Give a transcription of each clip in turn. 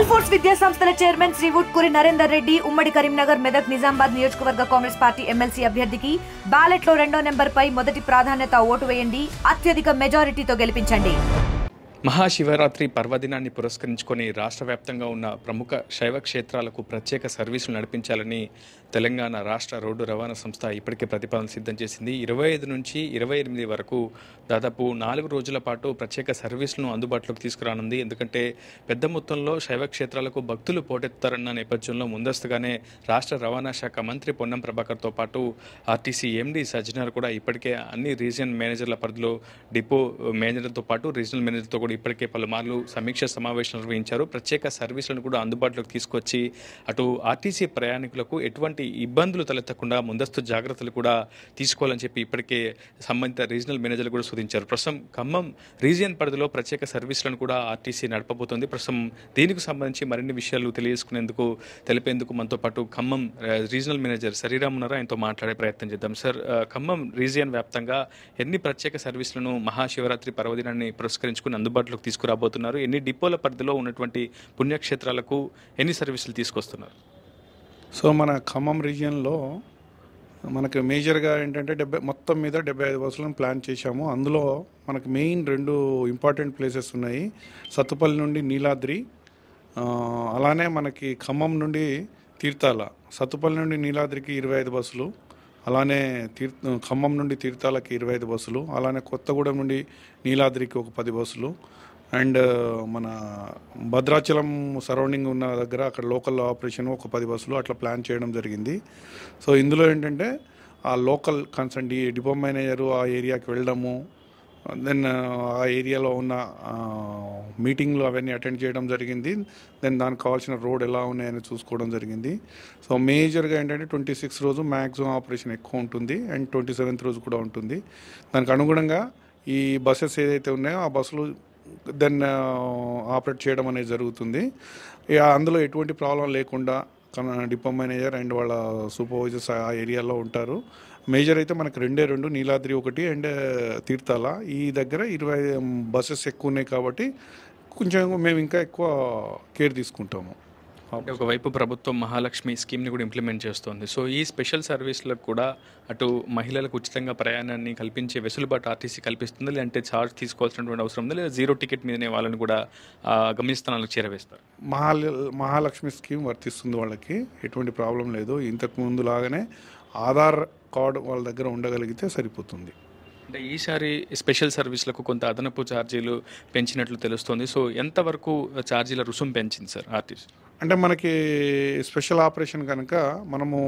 అల్ఫోర్స్ విద్యా సంస్థల చైర్మన్ శ్రీ వుట్కూరి నరేందర్ రెడ్డి ఉమ్మడి కరీంనగర్ మెదక్ నిజామాబాద్ నియోజకవర్గ కాంగ్రెస్ పార్టీ ఎమ్మెల్సీ అభ్యర్థికి బ్యాలెట్ లో 2వ నెంబర్పై మొదటి ప్రాధాన్యత ఓటు వేయండి, అత్యధిక మెజారిటీతో గెలిపించండి. మహాశివరాత్రి పర్వదినాన్ని పురస్కరించుకొని రాష్ట్ర వ్యాప్తంగా ఉన్న ప్రముఖ శైవ క్షేత్రాలకు ప్రత్యేక సర్వీసులు నడిపించాలని తెలంగాణ రాష్ట్ర రోడ్డు రవాణా సంస్థ ఇప్పటికే ప్రతిపాదన సిద్ధం చేసింది. 25 నుంచి 28 వరకు దాదాపు 4 రోజుల పాటు ప్రత్యేక సర్వీసులను అందుబాటులోకి తీసుకురానుంది. ఎందుకంటే పెద్ద మొత్తంలో శైవ క్షేత్రాలకు భక్తులు పోటెత్తారన్న నేపథ్యంలో ముందస్తుగానే రాష్ట్ర రవాణా శాఖ మంత్రి పొన్నం ప్రభాకర్తో పాటు ఆర్టీసీ ఎండీ సజ్జనార్ కూడా ఇప్పటికే అన్ని రీజియన్ మేనేజర్ల పరిధిలో డిపో మేనేజర్తో పాటు రీజనల్ మేనేజర్తో కూడా ఇప్పటికే పలుమార్లు సమీక్ష సమావేశాలు నిర్వహించారు. ప్రత్యేక సర్వీసులను కూడా అందుబాటులోకి తీసుకొచ్చి అటు ఆర్టీసీ ప్రయాణికులకు ఎటువంటి ఇబ్బందులు తలెత్తకుండా ముందస్తు జాగ్రత్తలు కూడా తీసుకోవాలని చెప్పి ఇప్పటికే సంబంధిత రీజనల్ మేనేజర్లు కూడా సూచించారు. ప్రస్తుతం ఖమ్మం రీజియన్ పరిధిలో ప్రత్యేక సర్వీసులను కూడా ఆర్టీసీ నడపబోతోంది. ప్రస్తుతం దీనికి సంబంధించి మరిన్ని విషయాలు తెలిపేందుకు మనతో పాటు ఖమ్మం రీజనల్ మేనేజర్ శ్రీరామ్ ఉన్నారు. ఆయనతో మాట్లాడే ప్రయత్నం చేద్దాం. సార్, ఖమ్మం రీజియన్ వ్యాప్తంగా ఎన్ని ప్రత్యేక సర్వీసులను మహాశివరాత్రి పర్వదినాన్ని పురస్కరించుకుని అందుబాటులోకి తీసుకురాబోతున్నారు? ఎన్ని డిపోల పరిధిలో ఉన్నటువంటి పుణ్యక్షేత్రాలకు ఎన్ని సర్వీసులు తీసుకొస్తున్నారు? సో మన ఖమ్మం రీజియన్లో మనకు మేజర్గా ఏంటంటే మొత్తం మీద 75 బస్సులను ప్లాన్ చేశాము. అందులో మనకు మెయిన్ 2 ఇంపార్టెంట్ ప్లేసెస్ ఉన్నాయి. సత్తుపల్లి నుండి నీలాద్రి, అలానే మనకి ఖమ్మం నుండి తీర్థాల. సత్తుపల్లి నుండి నీలాద్రికి 25 బస్సులు, అలానే ఖమ్మం నుండి తీర్థాలకి 25 బస్సులు, అలానే కొత్తగూడెం నుండి నీలాద్రికి ఒక 10 బస్సులు, అండ్ మన భద్రాచలం సరౌండింగ్ ఉన్న దగ్గర అక్కడ లోకల్ ఆపరేషన్ ఒక 10 బస్సులు అట్లా ప్లాన్ చేయడం జరిగింది. సో ఇందులో ఏంటంటే ఆ లోకల్ కన్సర్న్ డిపో మేనేజరు ఆ ఏరియాకి వెళ్ళడము, దెన్ ఆ ఏరియాలో ఉన్న మీటింగ్లు అవన్నీ అటెండ్ చేయడం జరిగింది. దెన్ దానికి కావాల్సిన రోడ్ ఎలా ఉన్నాయని చూసుకోవడం జరిగింది. సో మేజర్గా ఏంటంటే 26 రోజు మ్యాక్సిమం ఆపరేషన్ ఎక్కువ ఉంటుంది అండ్ 27th రోజు కూడా ఉంటుంది. దానికి అనుగుణంగా ఈ బస్సెస్ ఏదైతే ఉన్నాయో ఆ బస్సులు దెన్ ఆపరేట్ చేయడం అనేది జరుగుతుంది. అందులో ఎటువంటి ప్రాబ్లం లేకుండా డిపో మేనేజర్ అండ్ వాళ్ళ సూపర్వైజర్స్ ఆ ఏరియాలో ఉంటారు. మేజర్ అయితే మనకు 2 నీలాద్రి ఒకటి అండ్ తీర్థాల ఈ దగ్గర 20 బస్సెస్ ఎక్కువ ఉన్నాయి కాబట్టి కొంచెం మేము ఇంకా ఎక్కువ కేర్ తీసుకుంటాము. ఒకవైపు ప్రభుత్వం మహాలక్ష్మి స్కీమ్ని కూడా ఇంప్లిమెంట్ చేస్తోంది. సో ఈ స్పెషల్ సర్వీసులకు కూడా అటు మహిళలకు ఉచితంగా ప్రయాణాన్ని కల్పించే వెసులుబాటు ఆర్టీసీ కల్పిస్తుంది, లేదంటే ఛార్జ్ తీసుకోవాల్సినటువంటి అవసరం ఉంది, లేదా 0 టికెట్ మీదనే వాళ్ళని కూడా గమ్యస్థానాలకు చేరవేస్తారు? మహాలక్ష్మి స్కీమ్ వర్తిస్తుంది, వాళ్ళకి ఎటువంటి ప్రాబ్లం లేదు. ఇంతకు ముందు లాగానే ఆధార్ కార్డు వాళ్ళ దగ్గర ఉండగలిగితే సరిపోతుంది. అంటే ఈసారి స్పెషల్ సర్వీసులకు కొంత అదనపు ఛార్జీలు పెంచినట్లు తెలుస్తోంది. సో ఎంతవరకు ఛార్జీల రుసుం పెంచింది సార్ ఆర్టీసీ? అంటే మనకి స్పెషల్ ఆపరేషన్ కనుక మనము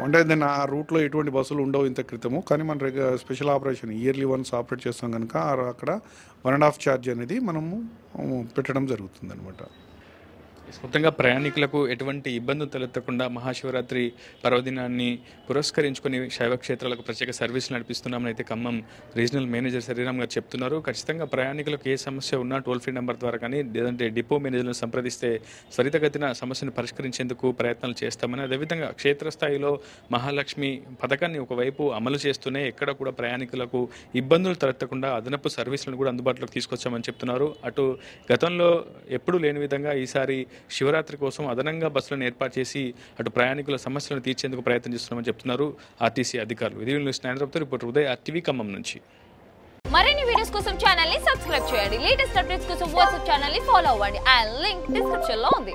అంటే దాన్ని ఆ రూట్లో ఎటువంటి బస్సులు ఉండవు ఇంత క్రితము, కానీ మన special operation yearly once operate చేస్తాం కనుక అక్కడ 1.5 ఛార్జ్ అనేది మనము పెట్టడం జరుగుతుంది అనమాట. మొత్తంగా ప్రయాణికులకు ఎటువంటి ఇబ్బందులు తలెత్తకుండా మహాశివరాత్రి పర్వదినాన్ని పురస్కరించుకొని శైవ క్షేత్రాలకు ప్రత్యేక సర్వీసులు నడిపిస్తున్నామని అయితే ఖమ్మం రీజనల్ మేనేజర్ శ్రీరామ్ గారు చెప్తున్నారు. ఖచ్చితంగా ప్రయాణికులకు ఏ సమస్య ఉన్నా టోల్ ఫ్రీ నెంబర్ ద్వారా కానీ లేదంటే డిపో మేనేజర్లను సంప్రదిస్తే త్వరితగతిన సమస్యను పరిష్కరించేందుకు ప్రయత్నాలు చేస్తామని, అదేవిధంగా క్షేత్రస్థాయిలో మహాలక్ష్మి పథకాన్ని ఒకవైపు అమలు చేస్తూనే ఎక్కడ కూడా ప్రయాణికులకు ఇబ్బందులు తలెత్తకుండా అదనపు సర్వీసులను కూడా అందుబాటులోకి తీసుకొచ్చామని చెప్తున్నారు. అటు గతంలో ఎప్పుడూ లేని విధంగా ఈసారి శివరాత్రి కోసం అదనంగా బస్సులను ఏర్పాటు చేసి అటు ప్రయాణికుల సమస్యలను తీర్చేందుకు ప్రయత్నం చేస్తున్నామని చెప్తున్నారు ఆర్టీసీ అధికారులు. ఇది రిపోర్టర్ ఉదయ్, RTV ఖమ్మం నుంచి. మరిన్ని వీడియోస్ కోసం ఛానల్ ని సబ్స్క్రైబ్ చేయండి. లేటెస్ట్ అప్డేట్స్ కోసం వాట్సాప్ ఛానల్ ని ఫాలో అవ్వండి. ఆ లింక్ డిస్క్రిప్షన్ లో ఉంది.